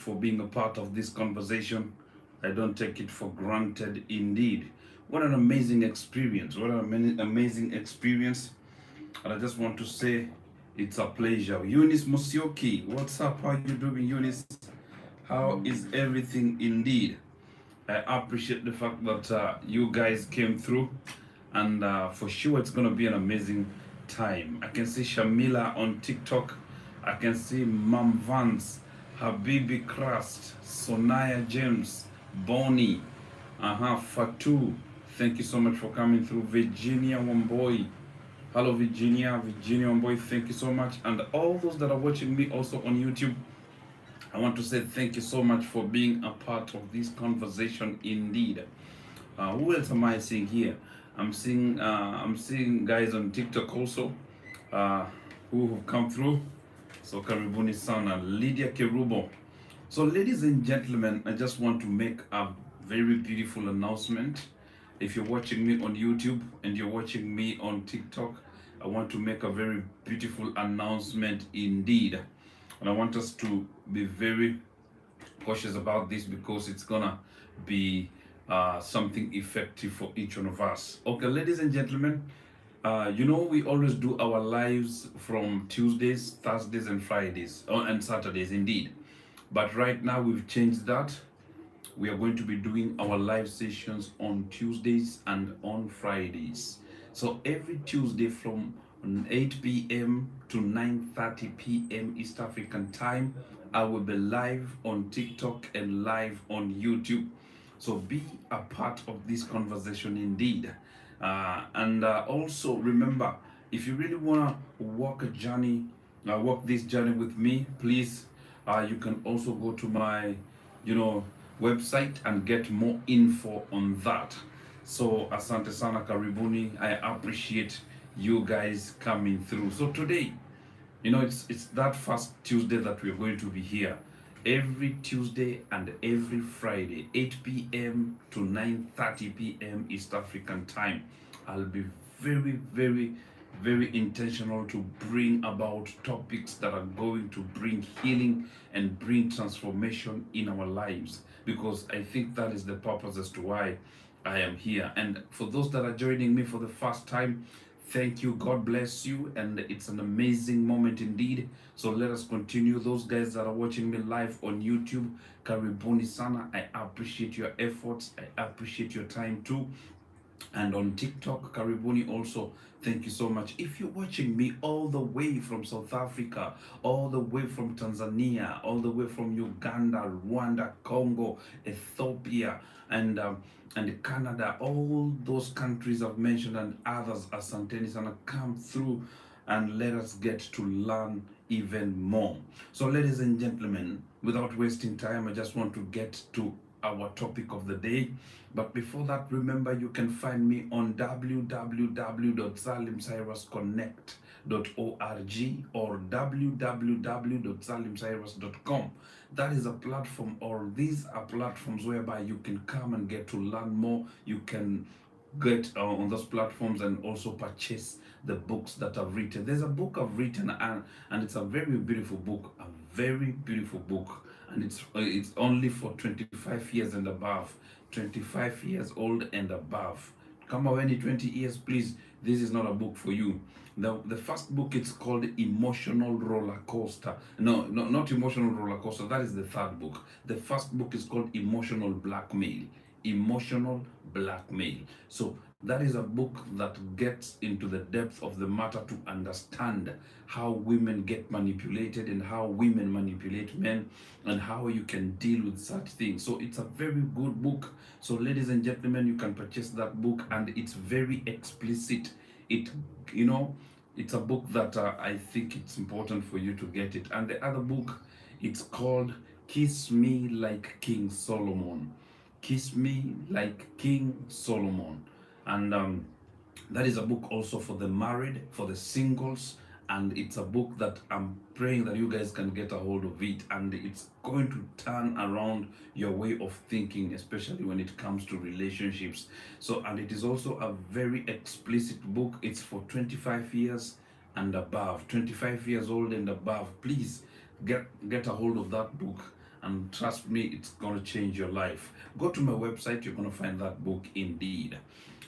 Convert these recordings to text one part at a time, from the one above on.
for being a part of this conversation. I don't take it for granted indeed. What an amazing experience. What an amazing experience. And I just want to say it's a pleasure. Eunice Musioki, what's up? How you doing, Eunice? How is everything indeed? I appreciate the fact that you guys came through, and for sure it's going to be an amazing time. I can see Shamila on TikTok. I can see Mam Vance, Habibi Crust, Sonaya James, Bonnie, Fatu. Thank you so much for coming through. Virginia Wamboy. Hello, Virginia. Virginia Wamboy, thank you so much. And all those that are watching me also on YouTube, I want to say thank you so much for being a part of this conversation indeed. Who else am I seeing here? I'm seeing guys on TikTok also uh, who have come through. So karibuni sana, Lydia Kerubo. So ladies and gentlemen, I just want to make a very beautiful announcement. If you're watching me on YouTube and you're watching me on TikTok, I want to make a very beautiful announcement indeed. And I want us to be very cautious about this because it's gonna be something effective for each one of us. Okay, ladies and gentlemen, we always do our lives from Tuesdays, Thursdays, and Fridays, and Saturdays indeed. But right now we've changed that. We are going to be doing our live sessions on Tuesdays and on Fridays. So every Tuesday from 8 p.m. to 9:30 p.m. East African time, I will be live on TikTok and live on YouTube. So be a part of this conversation indeed. And also remember, if you really want to walk this journey with me, please, you can also go to my, you know, website and get more info on that. So asante sana, karibuni. I appreciate you guys coming through. So today, it's that first Tuesday that we're going to be here. Every Tuesday and every Friday, 8 p.m. to 9:30 p.m. East African time. I'll be very, very, very intentional to bring about topics that are going to bring healing and bring transformation in our lives, because I think that is the purpose as to why I am here. And for those that are joining me for the first time, thank you. God bless you. And it's an amazing moment indeed. So let us continue. Those guys that are watching me live on YouTube, karibuni sana. I appreciate your efforts. I appreciate your time too. And on TikTok, karibuni also. Thank you so much. If you're watching me all the way from South Africa, all the way from Tanzania, all the way from Uganda, Rwanda, Congo, Ethiopia, and Canada, all those countries I've mentioned and others, asanteni sana, come through and let us get to learn even more. So ladies and gentlemen, without wasting time, I just want to get to our topic of the day. But before that, remember you can find me on www.salimcyrusconnect.org or www.salimcyrus.com. That is a platform, or these are platforms whereby you can come and get to learn more. You can get on those platforms and also purchase the books that I've written. There's a book I've written, and it's a very beautiful book, a very beautiful book, and it's only for 25 years and above, 25 years old and above. Come on, any 20 years, please, this is not a book for you. The first book, it's called Emotional Roller Coaster. No, not Emotional Roller Coaster. That is the third book. The first book is called Emotional Blackmail. Emotional Blackmail. So that is a book that gets into the depth of the matter to understand how women get manipulated and how women manipulate men and how you can deal with such things. So it's a very good book. So ladies and gentlemen, you can purchase that book, and it's very explicit. It, you know, it's a book that I think it's important for you to get it. And the other book, it's called Kiss Me Like King Solomon. Kiss Me Like King Solomon. And that is a book also for the married, for the singles, and it's a book that I'm praying that you guys can get a hold of it, and it's going to turn around your way of thinking, especially when it comes to relationships. So, and it is also a very explicit book. It's for 25 years and above, 25 years old and above. Please get a hold of that book. And trust me, it's going to change your life. Go to my website, you're going to find that book indeed.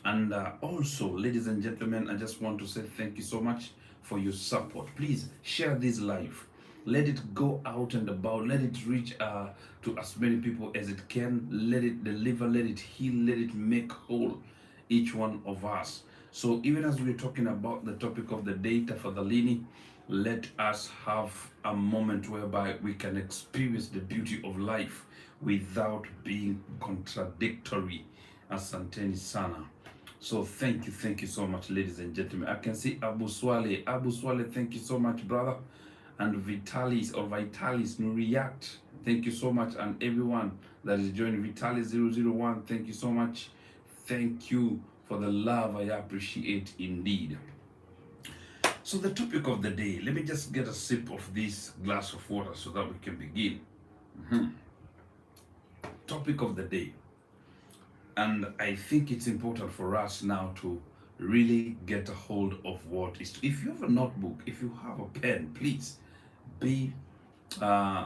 And also, ladies and gentlemen, I just want to say thank you so much for your support. Please share this live. Let it go out and about. Let it reach to as many people as it can. Let it deliver, let it heal, let it make whole each one of us. So even as we're talking about the topic of the day, tafadhalini, let us have a moment whereby we can experience the beauty of life without being contradictory. Asanteni sana. So thank you so much, ladies and gentlemen. I can see Abu Swale. Abu Swale, thank you so much, brother. And Vitalis Nuriyat, thank you so much. And everyone that is joining, Vitalis001, thank you so much. Thank you for the love. I appreciate indeed. So the topic of the day, let me just get a sip of this glass of water so that we can begin. Topic of the day. And I think it's important for us now to really get a hold of what is. If you have a notebook, if you have a pen, please be, a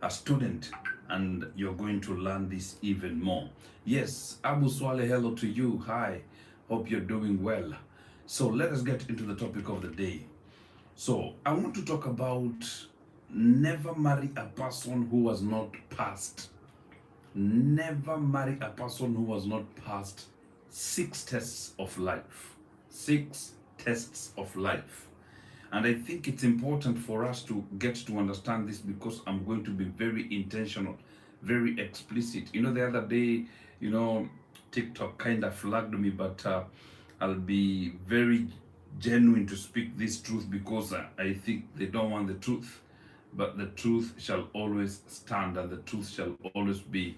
student, and you're going to learn this even more. Yes, Abu Swale, hello to you. Hi, hope you're doing well. So let us get into the topic of the day. So I want to talk about never marry a person who was not passed. Never marry a person who was not passed 6 tests of life. 6 tests of life. And I think it's important for us to get to understand this, because I'm going to be very intentional, very explicit. The other day, TikTok kind of flagged me, but I'll be very genuine to speak this truth, because I think they don't want the truth. But the truth shall always stand, and the truth shall always be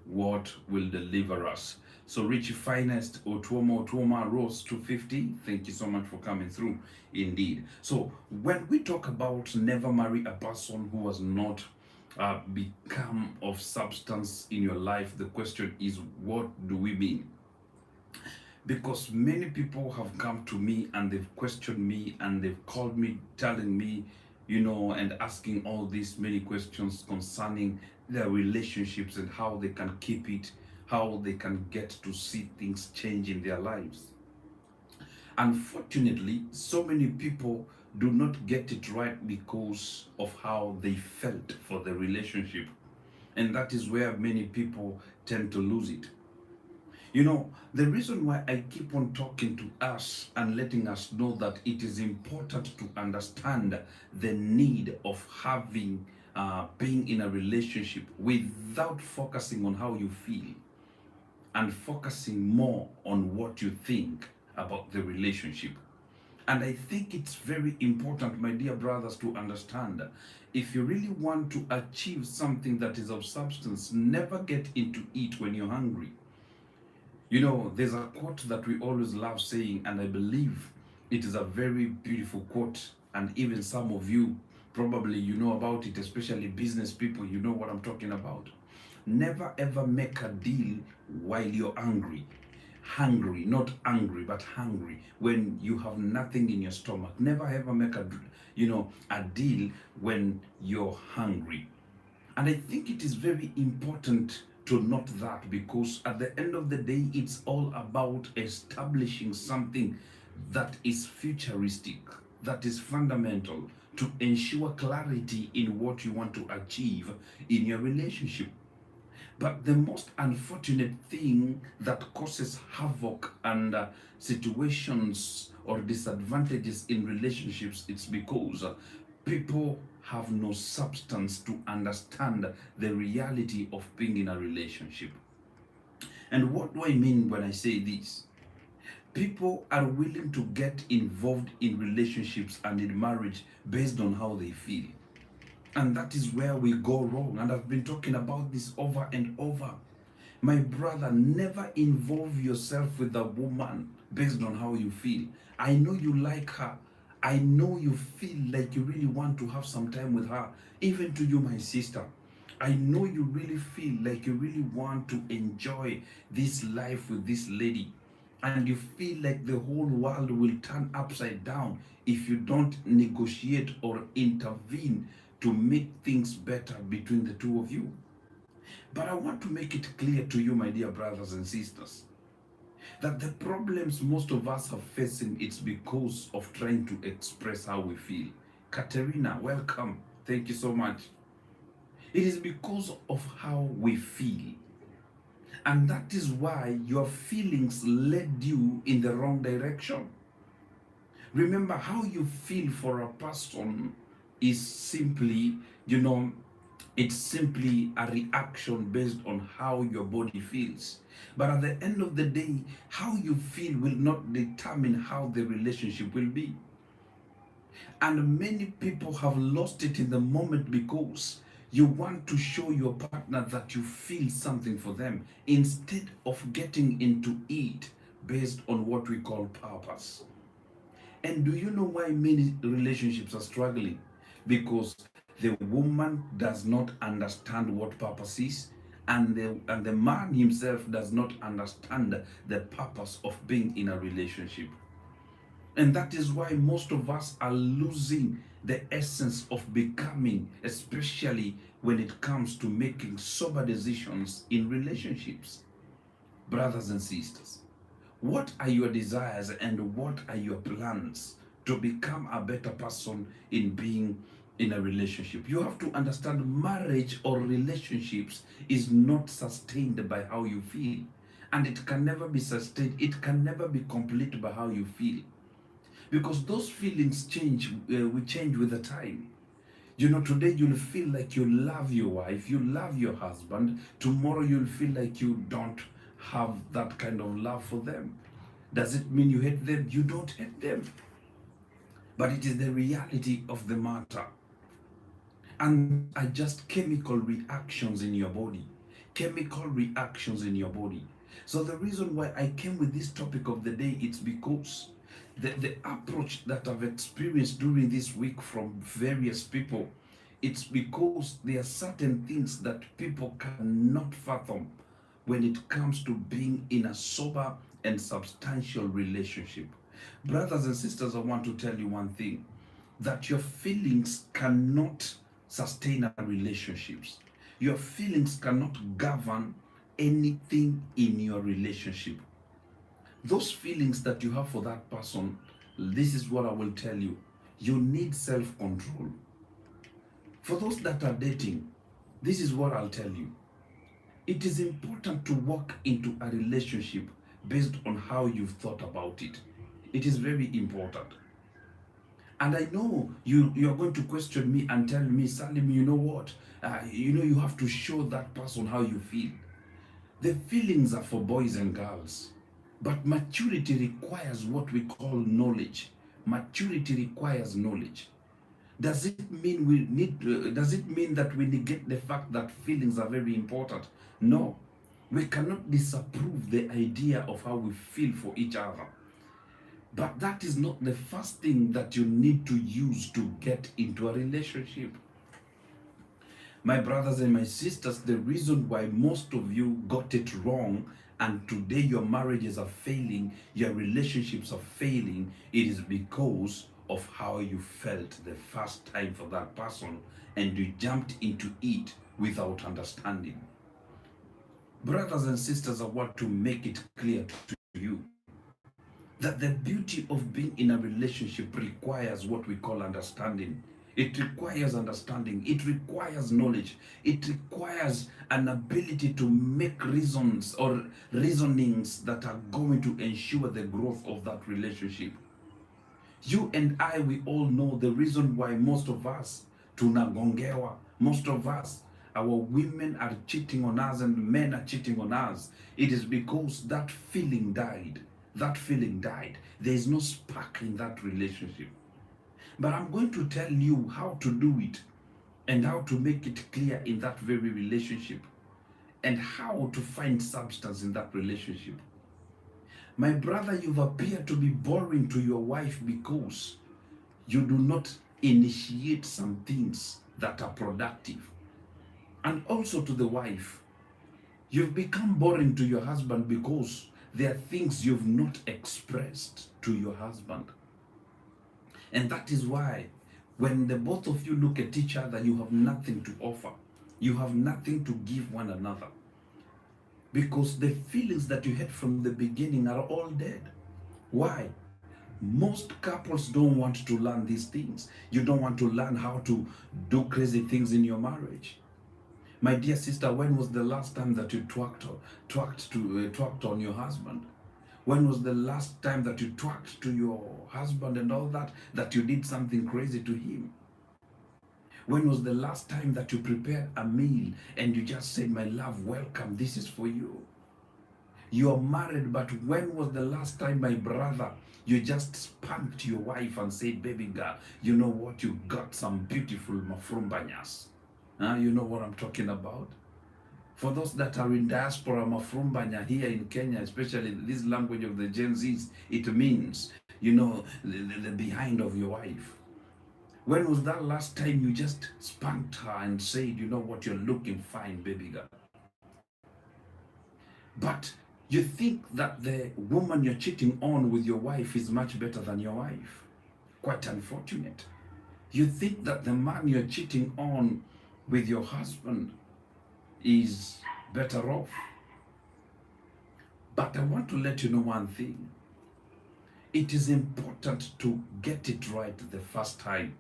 what will deliver us. So Richie Finest, Otuoma Rose 250, thank you so much for coming through indeed. So when we talk about never marry a person who has not become of substance in your life, the question is, what do we mean? Because many people have come to me and they've questioned me and they've called me telling me, and asking all these many questions concerning their relationships and how they can keep it, how they can get to see things change in their lives. Unfortunately, so many people do not get it right because of how they felt for the relationship. And that is where many people tend to lose it. The reason why I keep on talking to us and letting us know that it is important to understand the need of having, being in a relationship without focusing on how you feel and focusing more on what you think about the relationship. And I think it's very important, my dear brothers, to understand, if you really want to achieve something that is of substance, never get into it when you're hungry. There's a quote that we always love saying, and I believe it is a very beautiful quote, and even some of you probably you know about it, especially business people, you know what I'm talking about. Never ever make a deal while you're hungry. Hungry, not angry, but hungry, when you have nothing in your stomach. Never ever make a deal when you're hungry. And I think it is very important to note that, because at the end of the day, it's all about establishing something that is futuristic, that is fundamental to ensure clarity in what you want to achieve in your relationship. But the most unfortunate thing that causes havoc and situations or disadvantages in relationships, it's because people have no substance to understand the reality of being in a relationship. And what do I mean when I say this? People are willing to get involved in relationships and in marriage based on how they feel. And that is where we go wrong. And I've been talking about this over and over. My brother, never involve yourself with a woman based on how you feel. I know you like her. I know you feel like you really want to have some time with her. Even to you, my sister. I know you really feel like you really want to enjoy this life with this lady. And you feel like the whole world will turn upside down if you don't negotiate or intervene to make things better between the two of you. But I want to make it clear to you, my dear brothers and sisters, that the problems most of us are facing, it's because of trying to express how we feel. Katerina, welcome. Thank you so much. It is because of how we feel. And that is why your feelings led you in the wrong direction. Remember, how you feel for a person is simply, it's simply a reaction based on how your body feels. But at the end of the day, how you feel will not determine how the relationship will be. And many people have lost it in the moment because you want to show your partner that you feel something for them instead of getting into it based on what we call purpose. And do you know why many relationships are struggling? Because the woman does not understand what purpose is, and the man himself does not understand the purpose of being in a relationship. And that is why most of us are losing the essence of becoming, especially when it comes to making sober decisions in relationships. Brothers and sisters, what are your desires and what are your plans to become a better person in being in a relationship? You have to understand marriage or relationships is not sustained by how you feel. And it can never be sustained, it can never be complete by how you feel. Because those feelings change, we change with the time. Today you'll feel like you love your wife, you love your husband. Tomorrow you'll feel like you don't have that kind of love for them. Does it mean you hate them? You don't hate them. But it is the reality of the matter. And are just chemical reactions in your body. Chemical reactions in your body. So the reason why I came with this topic of the day, it's because the approach that I've experienced during this week from various people, it's because there are certain things that people cannot fathom when it comes to being in a sober and substantial relationship. Brothers and sisters, I want to tell you one thing, that your feelings cannot sustain a relationships. Your feelings cannot govern anything in your relationship. Those feelings that you have for that person, this is what I will tell you. You need self-control. For those that are dating, this is what I'll tell you. It is important to walk into a relationship based on how you've thought about it. It is very important. And I know you're going to question me and tell me, Salim, you know what? You have to show that person how you feel. The feelings are for boys and girls. But maturity requires what we call knowledge. Maturity requires knowledge. Does it mean that we negate the fact that feelings are very important? No. We cannot disapprove the idea of how we feel for each other. But that is not the first thing that you need to use to get into a relationship. My brothers and my sisters, the reason why most of you got it wrong and today your marriages are failing, your relationships are failing, it is because of how you felt the first time for that person and you jumped into it without understanding. Brothers and sisters, I want to make it clear to you that the beauty of being in a relationship requires what we call understanding. It requires understanding. It requires knowledge. It requires an ability to make reasons or reasonings that are going to ensure the growth of that relationship. You and I, we all know the reason why most of us tunagongewa, most of us, our women are cheating on us and men are cheating on us. It is because that feeling died. That feeling died. There is no spark in that relationship. But I'm going to tell you how to do it and how to make it clear in that very relationship and how to find substance in that relationship. My brother, you've appeared to be boring to your wife because you do not initiate some things that are productive. And also to the wife, you've become boring to your husband because there are things you've not expressed to your husband. And that is why When the both of you look at each other, you have nothing to offer. You have nothing to give one another. Because the feelings that you had from the beginning are all dead. Why? Most couples don't want to learn these things. You don't want to learn how to do crazy things in your marriage. My dear sister, when was the last time that you twerked on your husband? When was the last time that you twerked to your husband and all that you did something crazy to him? When was the last time that you prepared a meal and you just said, my love, welcome, this is for you? You are married, but when was the last time, my brother, you just spanked your wife and said, baby girl, you know what, you got some beautiful mafrumbanyas. You know what I'm talking about? For those that are in diaspora, mafrumbanya here in Kenya, especially this language of the Gen Zs, it means, you know, the behind of your wife. When was that last time you just spanked her and said, you know what, you're looking fine, baby girl? But you think that the woman you're cheating on with your wife is much better than your wife. Quite unfortunate. You think that the man you're cheating on with your husband is better off. But I want to let you know one thing. It is important to get it right the first time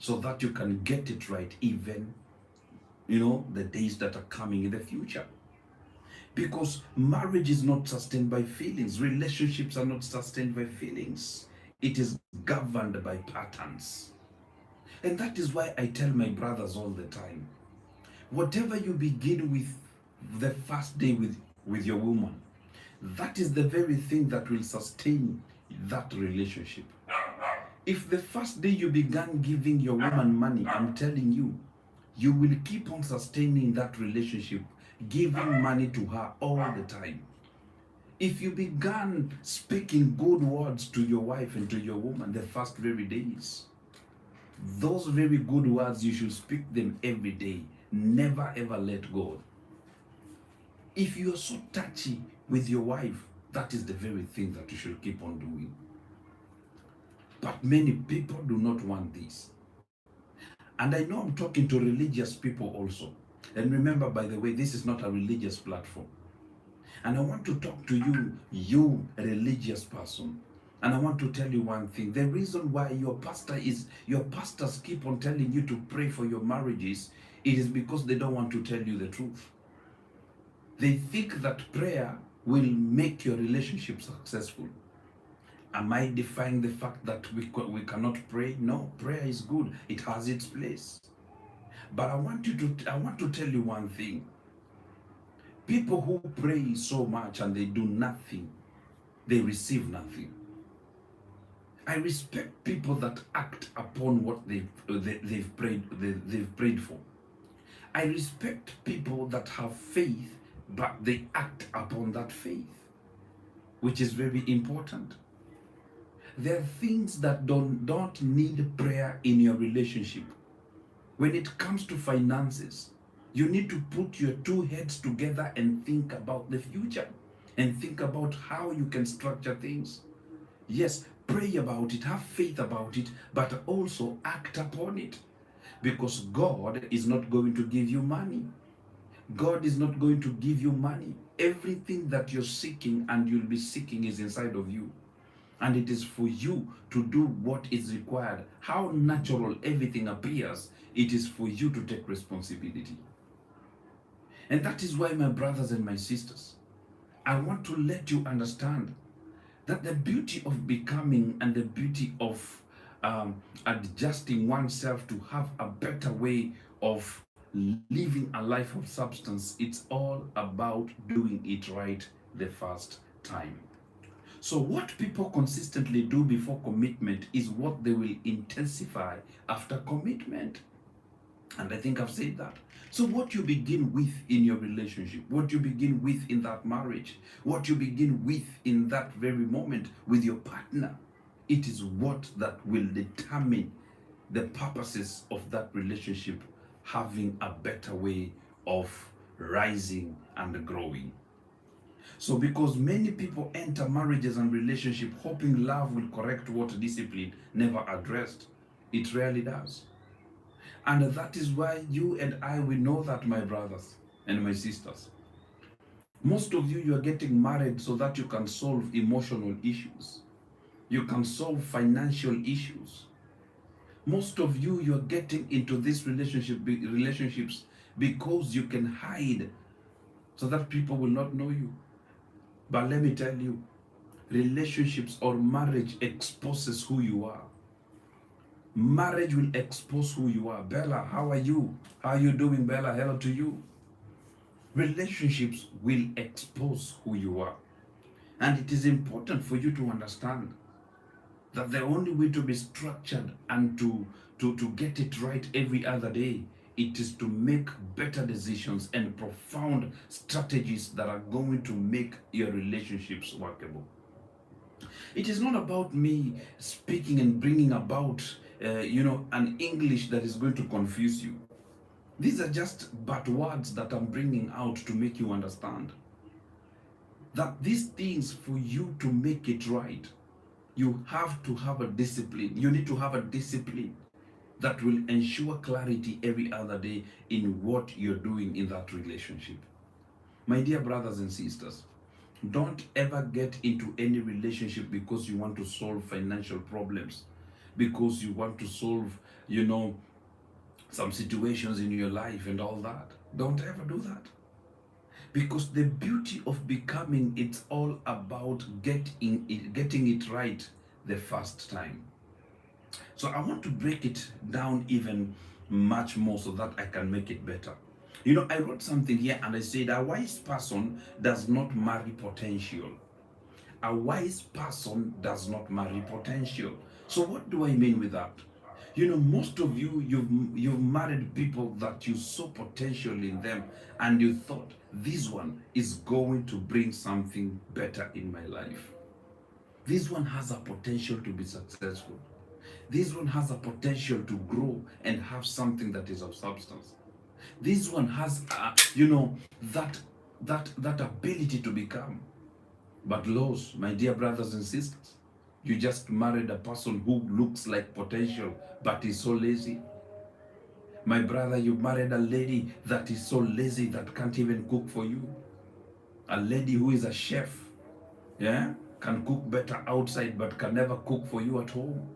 so that you can get it right even, you know, the days that are coming in the future. Because marriage is not sustained by feelings. Relationships are not sustained by feelings. It is governed by patterns. And that is why I tell my brothers all the time, whatever you begin with the first day with your woman, that is the very thing that will sustain that relationship. If the first day you began giving your woman money, I'm telling you, you will keep on sustaining that relationship, giving money to her all the time. If you began speaking good words to your wife and to your woman the first very days, those very good words, you should speak them every day. Never ever let go. If you are so touchy with your wife, that is the very thing that you should keep on doing. But many people do not want this. And I know I'm talking to religious people also. And remember, by the way, this is not a religious platform. And I want to talk to you, you religious person. And I want to tell you one thing. The reason why your pastors keep on telling you to pray for your marriages, it is because they don't want to tell you the truth. They think that prayer will make your relationship successful. Am I defying the fact that we cannot pray? No, prayer is good. It has its place. But I want to tell you one thing. People who pray so much and they do nothing, they receive nothing. I respect people that act upon what they've prayed for. I respect people that have faith, but they act upon that faith, which is very important. There are things that don't need prayer in your relationship. When it comes to finances, you need to put your two heads together and think about the future and think about how you can structure things. Yes, pray about it, have faith about it, but also act upon it. Because God is not going to give you money. God is not going to give you money. Everything that you're seeking and you'll be seeking is inside of you. And it is for you to do what is required. How natural everything appears, it is for you to take responsibility. And that is why, my brothers and my sisters, I want to let you understand that the beauty of becoming and the beauty of adjusting oneself to have a better way of living a life of substance, it's all about doing it right the first time. So what people consistently do before commitment is what they will intensify after commitment. And I think I've said that. So what you begin with in your relationship, what you begin with in that marriage, what you begin with in that very moment with your partner, it is what that will determine the purposes of that relationship having a better way of rising and growing. So because many people enter marriages and relationships hoping love will correct what discipline never addressed. It rarely does. And that is why you and I, we know that, my brothers and my sisters. Most of you are getting married so that you can solve emotional issues. You can solve financial issues. Most of you are getting into these relationships because you can hide so that people will not know you. But let me tell you, relationships or marriage exposes who you are. Marriage will expose who you are. Bella, how are you? How are you doing, Bella? Hello to you. Relationships will expose who you are. And it is important for you to understand that the only way to be structured and to get it right every other day, it is to make better decisions and profound strategies that are going to make your relationships workable. It is not about me speaking and bringing about an English that is going to confuse you. These are just but words that I'm bringing out to make you understand that these things, for you to make it right, you have to have a discipline. You need to have a discipline that will ensure clarity every other day in what you're doing in that relationship. My dear brothers and sisters, don't ever get into any relationship because you want to solve financial problems, because you want to solve, some situations in your life and all that. Don't ever do that. Because the beauty of becoming, it's all about getting it right the first time. So I want to break it down even much more so that I can make it better. I wrote something here and I said a wise person does not marry potential. A wise person does not marry potential. So what do I mean with that? Most of you, you've married people that you saw potential in them and you thought this one is going to bring something better in my life. This one has a potential to be successful. This one has a potential to grow and have something that is of substance. This one has, that ability to become. But Lord, my dear brothers and sisters, you just married a person who looks like potential but is so lazy. My brother, you married a lady that is so lazy that can't even cook for you. A lady who is a chef, yeah, can cook better outside but can never cook for you at home.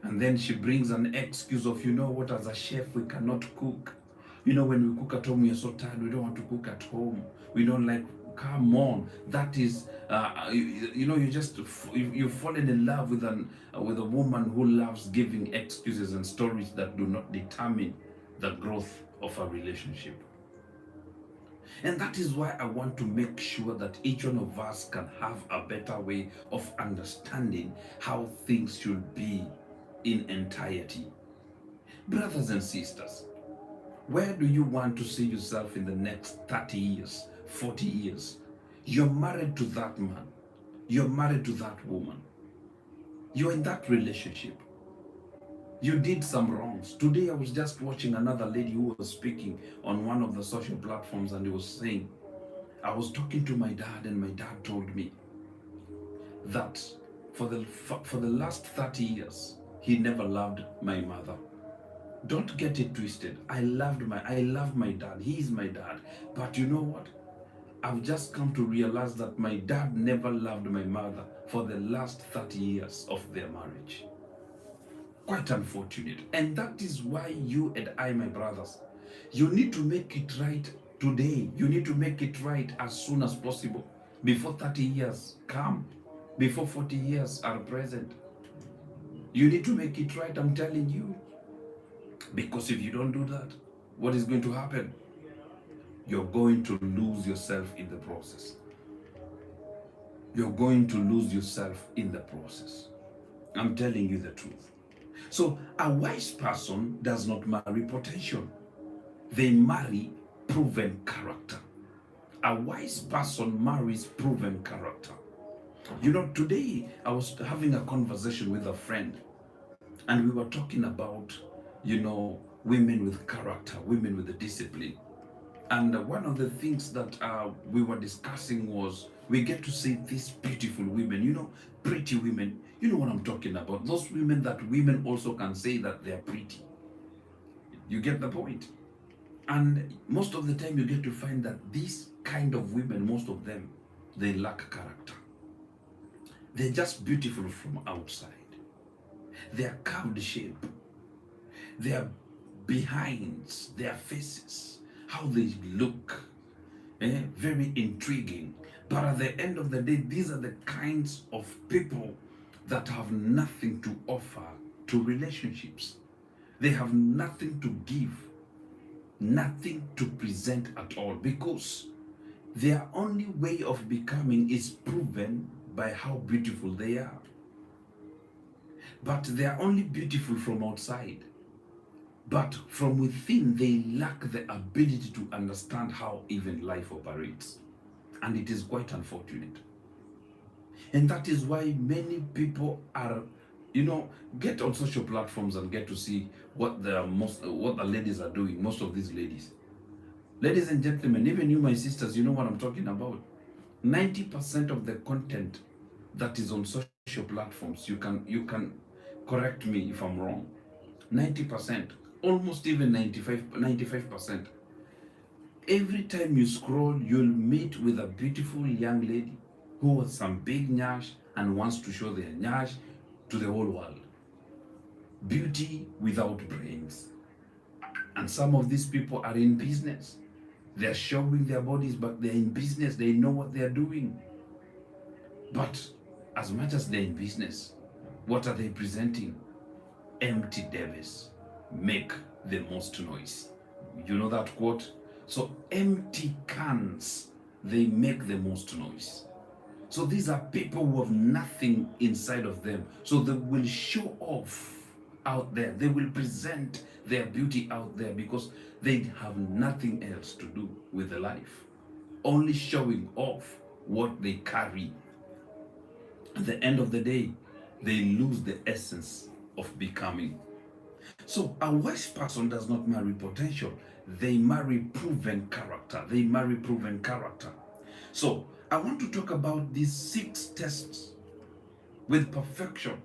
And then she brings an excuse of, what, as a chef, we cannot cook. When we cook at home, we are so tired, we don't want to cook at home. We don't like, come on. That is, you've fallen in love with a woman who loves giving excuses and stories that do not determine the growth of a relationship. And that is why I want to make sure that each one of us can have a better way of understanding how things should be in entirety. Brothers and sisters, where do you want to see yourself in the next 30 years, 40 years? You're married to that man. You're married to that woman. You're in that relationship. You did some wrongs. Today I was just watching another lady who was speaking on one of the social platforms, and he was saying, I was talking to my dad and my dad told me that for the last 30 years, he never loved my mother. Don't get it twisted. I love my dad. He is my dad. But you know what? I've just come to realize that my dad never loved my mother for the last 30 years of their marriage. Quite unfortunate. And that is why you and I, my brothers, you need to make it right today. You need to make it right as soon as possible. Before 30 years come. Before 40 years are present. You need to make it right, I'm telling you. Because if you don't do that, what is going to happen? You're going to lose yourself in the process. You're going to lose yourself in the process. I'm telling you the truth. So a wise person does not marry potential. They marry proven character. A wise person marries proven character. Today I was having a conversation with a friend, and we were talking about, women with character, women with the discipline. And one of the things that we were discussing was we get to see these beautiful women, pretty women. You know what I'm talking about. Those women that women also can say that they're pretty. You get the point? And most of the time, you get to find that these kind of women, most of them, they lack character. They're just beautiful from outside. Their curved shape, their behinds, their faces, how they look, very intriguing. But at the end of the day, these are the kinds of people that have nothing to offer to relationships. They have nothing to give, nothing to present at all, because their only way of becoming is proven by how beautiful they are. But they are only beautiful from outside. But from within, they lack the ability to understand how even life operates. And it is quite unfortunate. And that is why many people are, get on social platforms and get to see what the ladies are doing, most of these ladies. Ladies and gentlemen, even you, my sisters, you know what I'm talking about. 90% of the content that is on social platforms, you can correct me if I'm wrong. 90%, almost even 95%. Every time you scroll, you'll meet with a beautiful young lady who has some big nyash and wants to show their nyash to the whole world. Beauty without brains. And some of these people are in business. They're showing their bodies, but they're in business. They know what they're doing. But as much as they're in business, what are they presenting? Empty devils make the most noise. You know that quote? So empty cans, they make the most noise. So these are people who have nothing inside of them. So they will show off out there. They will present their beauty out there because they have nothing else to do with the life. Only showing off what they carry. At the end of the day, they lose the essence of becoming. So a wise person does not marry potential. They marry proven character. They marry proven character. So I want to talk about these 6 tests with perfection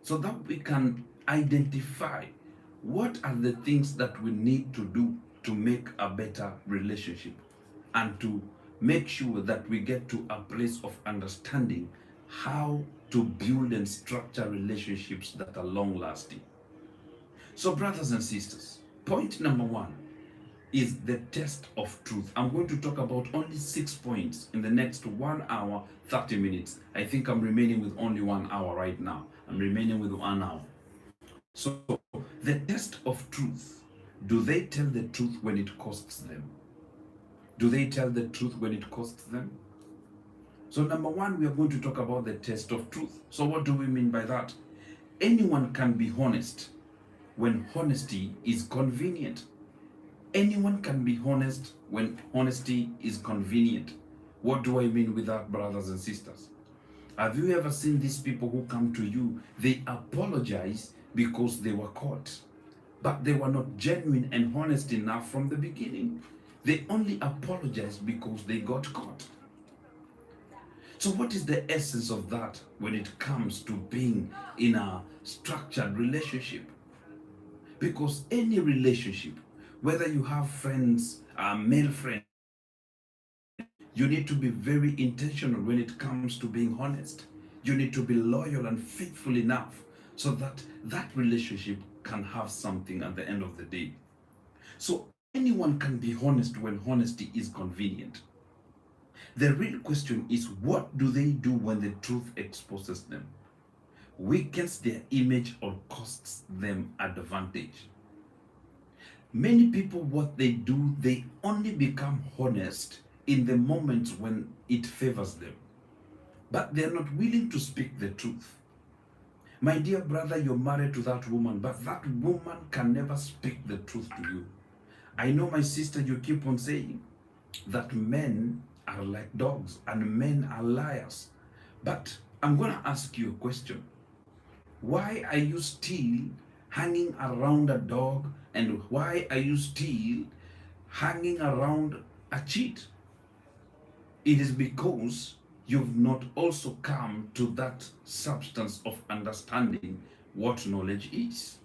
so that we can identify what are the things that we need to do to make a better relationship and to make sure that we get to a place of understanding how to build and structure relationships that are long lasting. So, brothers and sisters, point number 1 is the test of truth. I'm going to talk about only 6 points in the next 1 hour, 30 minutes. I think I'm remaining with only 1 hour right now. I'm remaining with 1 hour. So, the test of truth. Do they tell the truth when it costs them? Do they tell the truth when it costs them? So, number 1, we are going to talk about the test of truth. So, what do we mean by that? Anyone can be honest when honesty is convenient. Anyone can be honest when honesty is convenient. What do I mean with that, brothers and sisters? Have you ever seen these people who come to you? They apologize because they were caught, but they were not genuine and honest enough from the beginning. They only apologize because they got caught. So what is the essence of that when it comes to being in a structured relationship? Because any relationship, whether you have friends, male friends, you need to be very intentional when it comes to being honest. You need to be loyal and faithful enough so that that relationship can have something at the end of the day. So anyone can be honest when honesty is convenient. The real question is, what do they do when the truth exposes them, weakens their image, or costs them advantage? Many people, what they do, they only become honest in the moments when it favors them, but they're not willing to speak the truth. My dear brother, you're married to that woman, but that woman can never speak the truth to you. I know, my sister, you keep on saying that men are like dogs and men are liars. But I'm going to ask you a question. Why are you still hanging around a dog, and why are you still hanging around a cheat. It is because you've not also come to that substance of understanding what knowledge is.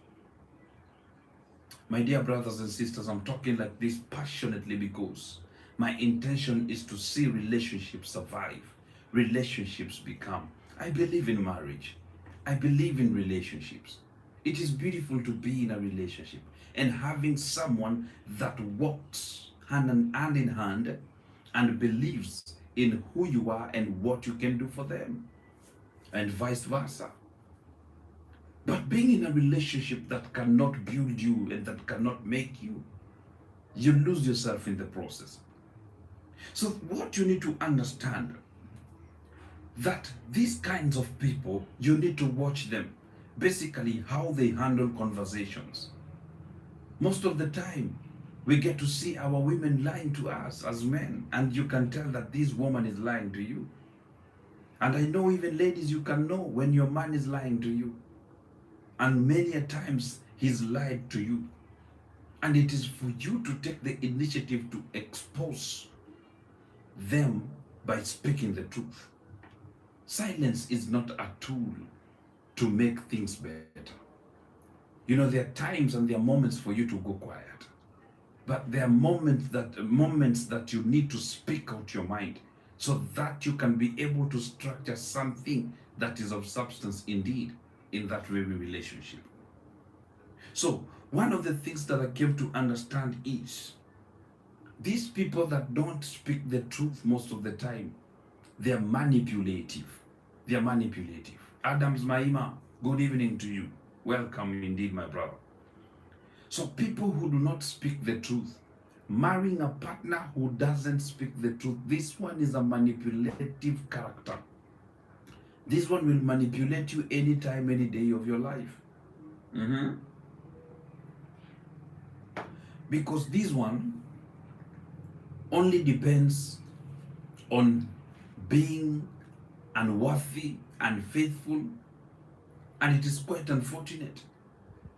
My dear brothers and sisters, I'm talking like this passionately because my intention is to see relationships survive, relationships become. I believe in marriage. I believe in relationships. It is beautiful to be in a relationship and having someone that walks hand in hand and believes in who you are and what you can do for them, and vice versa. But being in a relationship that cannot build you and that cannot make you, you lose yourself in the process. So what you need to understand, that these kinds of people, you need to watch them, basically how they handle conversations. Most of the time, we get to see our women lying to us as men, and you can tell that this woman is lying to you. And I know even ladies, you can know when your man is lying to you. And many a times he's lied to you. And it is for you to take the initiative to expose them by speaking the truth. Silence is not a tool to make things better. You know, there are times and there are moments for you to go quiet. But there are moments that you need to speak out your mind so that you can be able to structure something that is of substance indeed in that very relationship. So one of the things that I came to understand is these people that don't speak the truth most of the time, they're manipulative. They're manipulative. Adams Maima, good evening to you. Welcome indeed, my brother. So people who do not speak the truth, marrying a partner who doesn't speak the truth, this one is a manipulative character. This one will manipulate you anytime, any day of your life. Because this one only depends on being unworthy, unfaithful, and it is quite unfortunate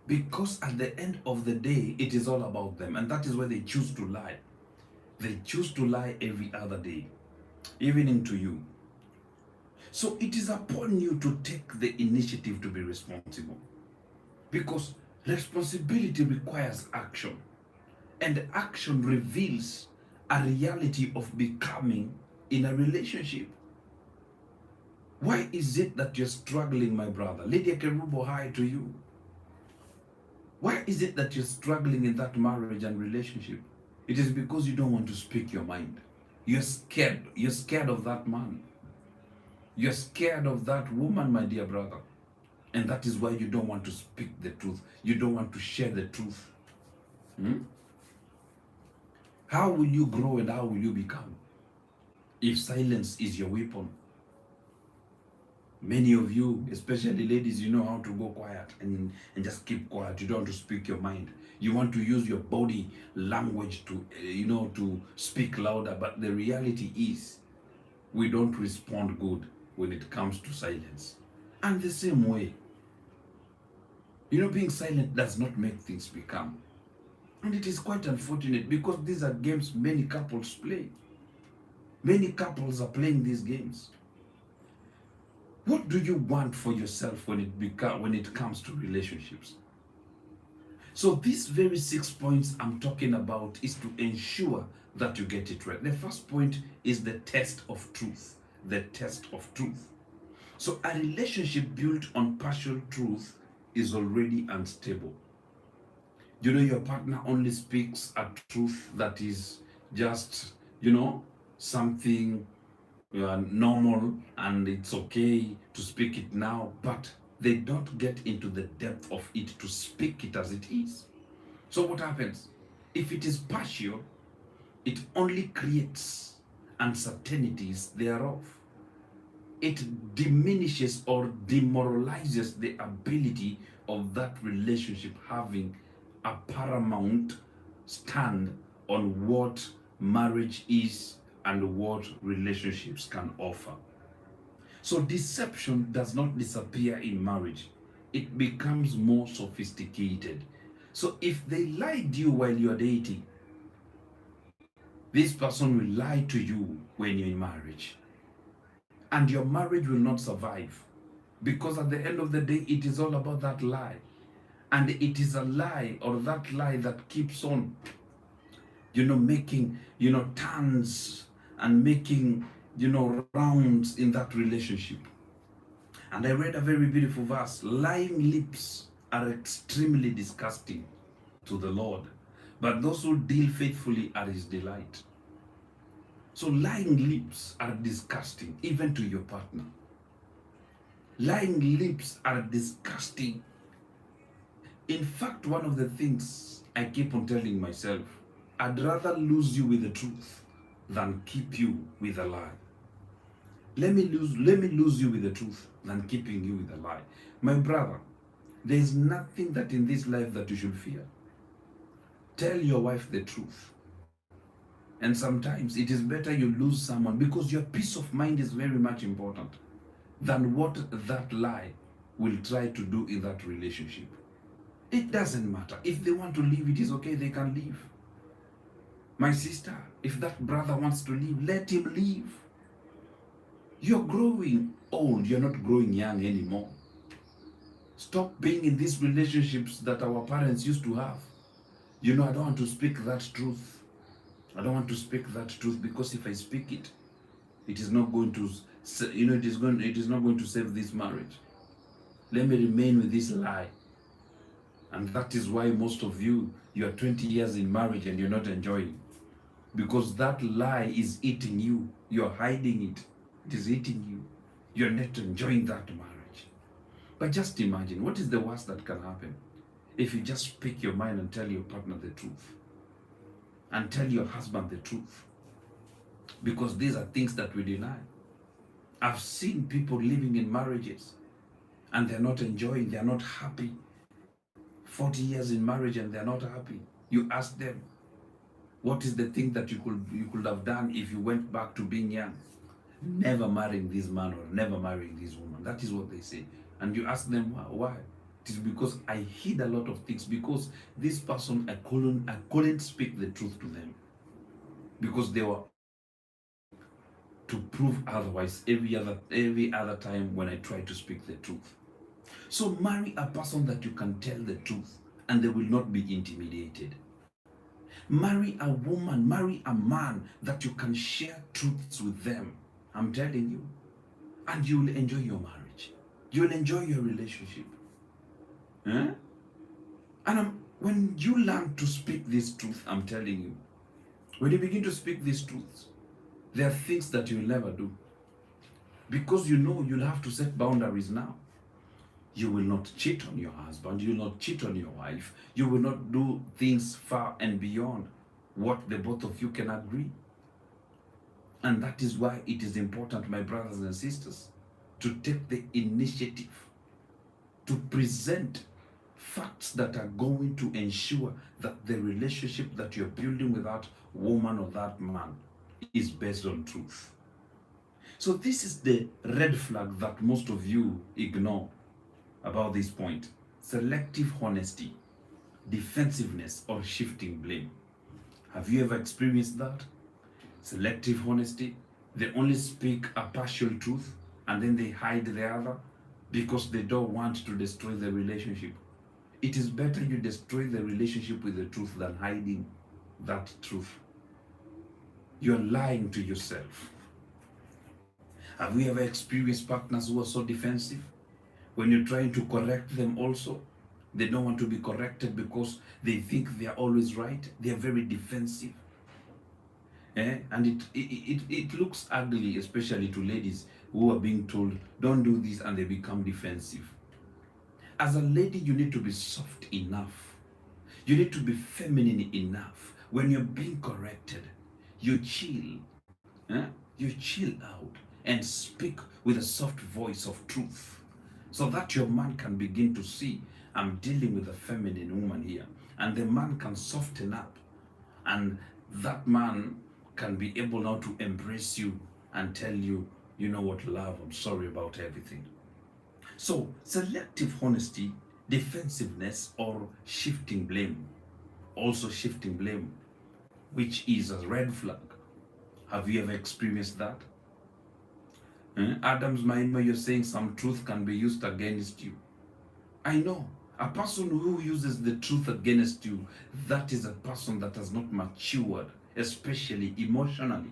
because at the end of the day, it is all about them, and that is why they choose to lie. They choose to lie every other day, evening to you. So it is upon you to take the initiative to be responsible, because responsibility requires action, and action reveals a reality of becoming in a relationship. Why is it that you're struggling, my brother? Lydia Kerubo, hi to you. Why is it that you're struggling in that marriage and relationship? It is because you don't want to speak your mind. You're scared. You're scared of that man. You're scared of that woman, my dear brother. And that is why you don't want to speak the truth. You don't want to share the truth. How will you grow and how will you become if silence is your weapon? Many of you, especially ladies, you know how to go quiet and just keep quiet. You don't want to speak your mind. You want to use your body language to, to speak louder. But the reality is, we don't respond good when it comes to silence. And the same way, being silent does not make things become. And it is quite unfortunate because these are games many couples play. Many couples are playing these games. What do you want for yourself when it comes to relationships? So these very 6 points I'm talking about is to ensure that you get it right. The first point is the test of truth. The test of truth. So a relationship built on partial truth is already unstable. Your partner only speaks a truth that is just, something normal, and it's okay to speak it now, but they don't get into the depth of it to speak it as it is. So what happens? If it is partial, it only creates uncertainties thereof. It diminishes or demoralizes the ability of that relationship having a paramount stand on what marriage is and what relationships can offer. So deception does not disappear in marriage. It becomes more sophisticated. So if they lied to you while you're dating, This person will lie to you when you're in marriage. And your marriage will not survive. Because at the end of the day, it is all about that lie. And it is a lie, or that lie, that keeps on, making, turns and making, rounds in that relationship. And I read a very beautiful verse. Lying lips are extremely disgusting to the Lord, but those who deal faithfully are his delight. So lying lips are disgusting, even to your partner. Lying lips are disgusting. In fact, one of the things I keep on telling myself, I'd rather lose you with the truth than keep you with a lie. Let me lose you with the truth than keeping you with a lie. My brother, there is nothing that in this life that you should fear. Tell your wife the truth. And sometimes it is better you lose someone, because your peace of mind is very much important than what that lie will try to do in that relationship. It doesn't matter. If they want to leave, it is okay, they can leave. My sister, if that brother wants to leave, let him leave. You're growing old, you're not growing young anymore. Stop being in these relationships that our parents used to have. I don't want to speak that truth. I don't want to speak that truth, because if I speak it, it is not going to, it is not going to save this marriage. Let me remain with this lie. And that is why most of you are 20 years in marriage and you're not enjoying. Because that lie is eating you. You're hiding it. It is eating you. You're not enjoying that marriage. But just imagine, what is the worst that can happen if you just speak your mind and tell your partner the truth? And tell your husband the truth. Because these are things that we deny. I've seen people living in marriages and they're not enjoying, they're not happy. 40 years in marriage and they're not happy. You ask them, what is the thing that you could have done if you went back to being young? Never marrying this man or never marrying this woman. That is what they say. And you ask them why? It is because I hid a lot of things, because this person, I couldn't speak the truth to them, because they were to prove otherwise every other time when I try to speak the truth. So marry a person that you can tell the truth and they will not be intimidated. Marry a woman, marry a man that you can share truths with them. I'm telling you. And you will enjoy your marriage. You will enjoy your relationship. And when you learn to speak this truth, I'm telling you, when you begin to speak these truths, there are things that you'll never do. Because you'll have to set boundaries now. You will not cheat on your husband. You will not cheat on your wife. You will not do things far and beyond what the both of you can agree. And that is why it is important, my brothers and sisters, to take the initiative to present facts that are going to ensure that the relationship that you're building with that woman or that man is based on truth. So this is the red flag that most of you ignore about this point. Selective honesty, defensiveness, or shifting blame. Have you ever experienced that? Selective honesty, they only speak a partial truth and then they hide the other because they don't want to destroy the relationship. It is better you destroy the relationship with the truth than hiding that truth. You're lying to yourself. Have you ever experienced partners who are so defensive? When you're trying to correct them also, they don't want to be corrected because they think they are always right. They are very defensive. And it looks ugly, especially to ladies who are being told, don't do this, and they become defensive. As a lady, you need to be soft enough. You need to be feminine enough. When you're being corrected, you chill. You chill out and speak with a soft voice of truth, so that your man can begin to see, I'm dealing with a feminine woman here. And the man can soften up. And that man can be able now to embrace you and tell you, you know what, love, I'm sorry about everything. So selective honesty, defensiveness, or shifting blame. Also shifting blame. which is a red flag. Have you ever experienced that? Adams Maima, you're saying some truth can be used against you. I know. A person who uses the truth against you, that is a person that has not matured, especially emotionally.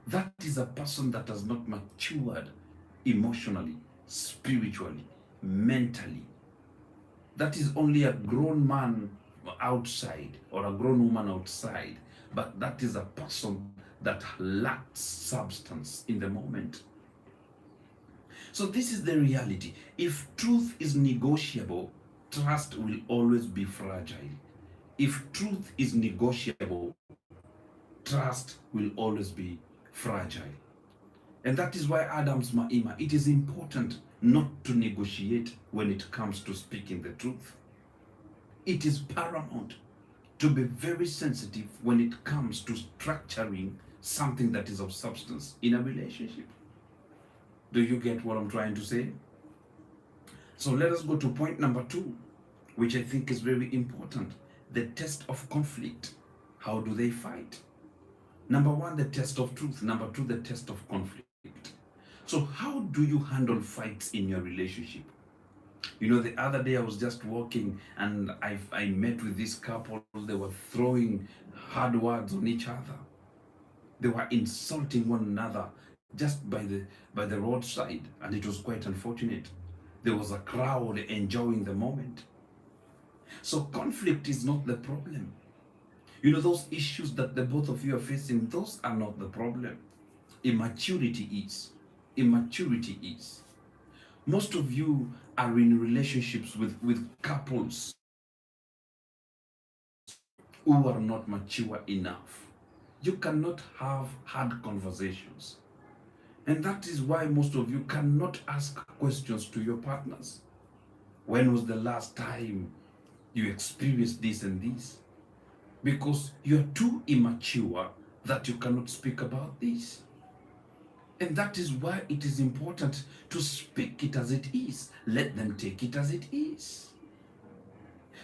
That is a person that has not matured emotionally, spiritually, mentally. That is only a grown man outside or a grown woman outside, but that is a person that lacks substance in the moment. So this is the reality. If truth is negotiable, trust will always be fragile. If truth is negotiable, trust will always be fragile. And that is why Adams Maima, it is important not to negotiate when it comes to speaking the truth. It is paramount to be very sensitive when it comes to structuring something that is of substance in a relationship. Do you get what I'm trying to say? So let us go to point number 2, which I think is very important. The test of conflict. How do they fight? Number 1, the test of truth. Number 2, the test of conflict. So how do you handle fights in your relationship? You know, the other day I was just walking and I met with this couple. They were throwing hard words on each other. They were insulting one another just by the roadside, and it was quite unfortunate. There was a crowd enjoying the moment. So conflict is not the problem. You know, those issues that the both of you are facing, those are not the problem. Immaturity is. Immaturity is. Most of you are in relationships with couples who are not mature enough. You cannot have hard conversations. And that is why most of you cannot ask questions to your partners. When was the last time you experienced this and this? Because you're too immature that you cannot speak about this. And that is why it is important to speak it as it is. Let them take it as it is.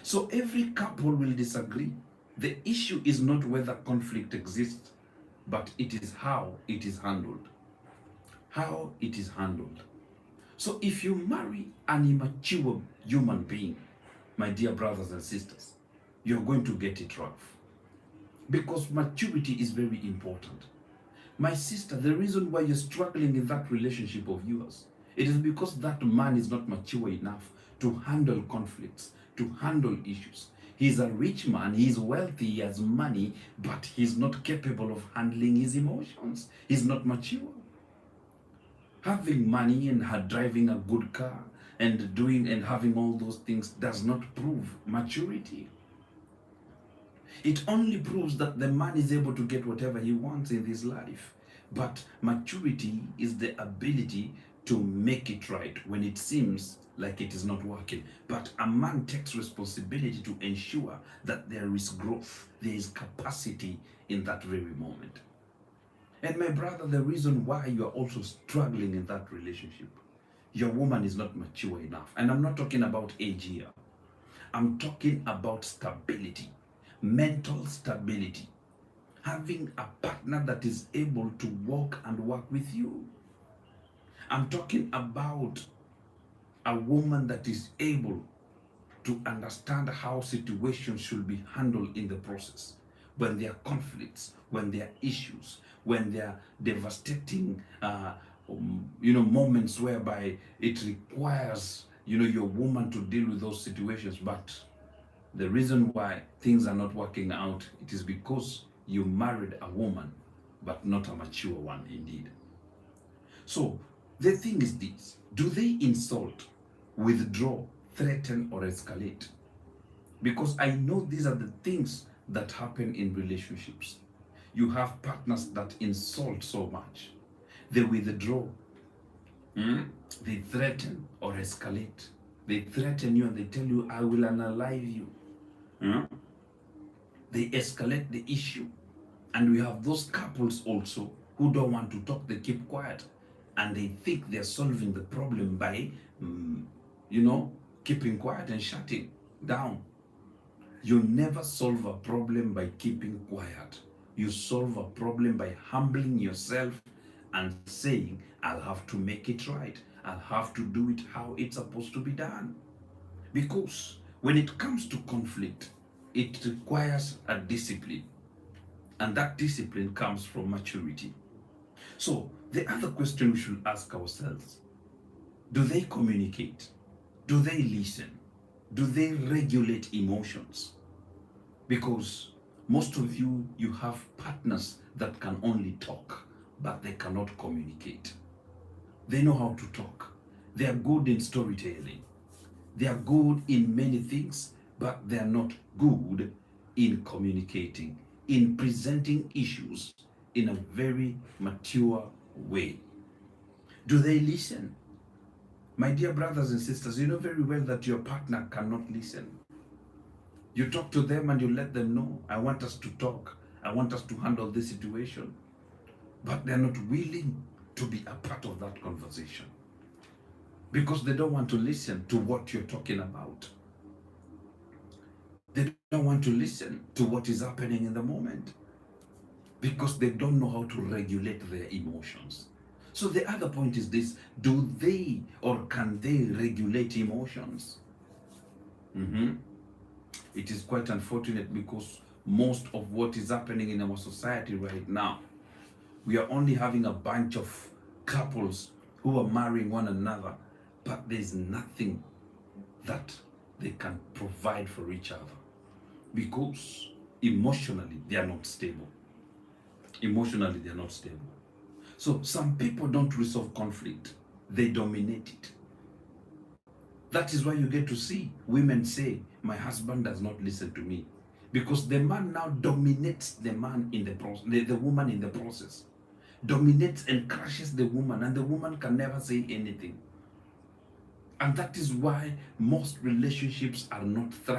So every couple will disagree. The issue is not whether conflict exists, but it is how it is handled. How it is handled. So if you marry an immature human being, my dear brothers and sisters, you're going to get it rough. Because maturity is very important. My sister, the reason why you're struggling in that relationship of yours, it is because that man is not mature enough to handle conflicts, to handle issues. He's a rich man, he's wealthy, he has money, but he's not capable of handling his emotions. He's not mature. Having money and driving a good car and doing and having all those things does not prove maturity. It only proves that the man is able to get whatever he wants in his life. But maturity is the ability to make it right when it seems like it is not working. But a man takes responsibility to ensure that there is growth, there is capacity in that very moment. And my brother, the reason why you are also struggling in that relationship, your woman is not mature enough. And I'm not talking about age here. I'm talking about stability, mental stability. Having a partner that is able to walk and work with you. I'm talking about a woman that is able to understand how situations should be handled in the process. When there are conflicts, when there are issues, when there are devastating moments whereby it requires your woman to deal with those situations. But the reason why things are not working out, it is because you married a woman, but not a mature one indeed. So the thing is this: do they insult, withdraw, threaten, or escalate? Because I know these are the things that happen in relationships. You have partners that insult so much. They withdraw, they threaten or escalate. They threaten you and they tell you, I will unalive you. They escalate the issue. And we have those couples also who don't want to talk, they keep quiet. And they think they're solving the problem by, keeping quiet and shutting down. You never solve a problem by keeping quiet. You solve a problem by humbling yourself and saying, I'll have to make it right. I'll have to do it how it's supposed to be done. Because when it comes to conflict, it requires a discipline. And that discipline comes from maturity. So, the other question we should ask ourselves, do they communicate? Do they listen? Do they regulate emotions? Because most of you, you have partners that can only talk, but they cannot communicate. They know how to talk. They are good in storytelling. They are good in many things, but they are not good in communicating, in presenting issues in a very mature way. Do they listen? My dear brothers and sisters, you know very well that your partner cannot listen. You talk to them and you let them know, I want us to talk. I want us to handle this situation. But they're not willing to be a part of that conversation because they don't want to listen to what you're talking about. They don't want to listen to what is happening in the moment because they don't know how to regulate their emotions. So the other point is this, do they or can they regulate emotions? It is quite unfortunate because most of what is happening in our society right now, we are only having a bunch of couples who are marrying one another, but there's nothing that they can provide for each other because emotionally they are not stable. Emotionally they are not stable. So some people don't resolve conflict, they dominate it. That is why you get to see women say, my husband does not listen to me. Because the man now dominates the man in the process, the woman in the process. Dominates and crushes the woman, and the woman can never say anything. And that is why most relationships are not thriving.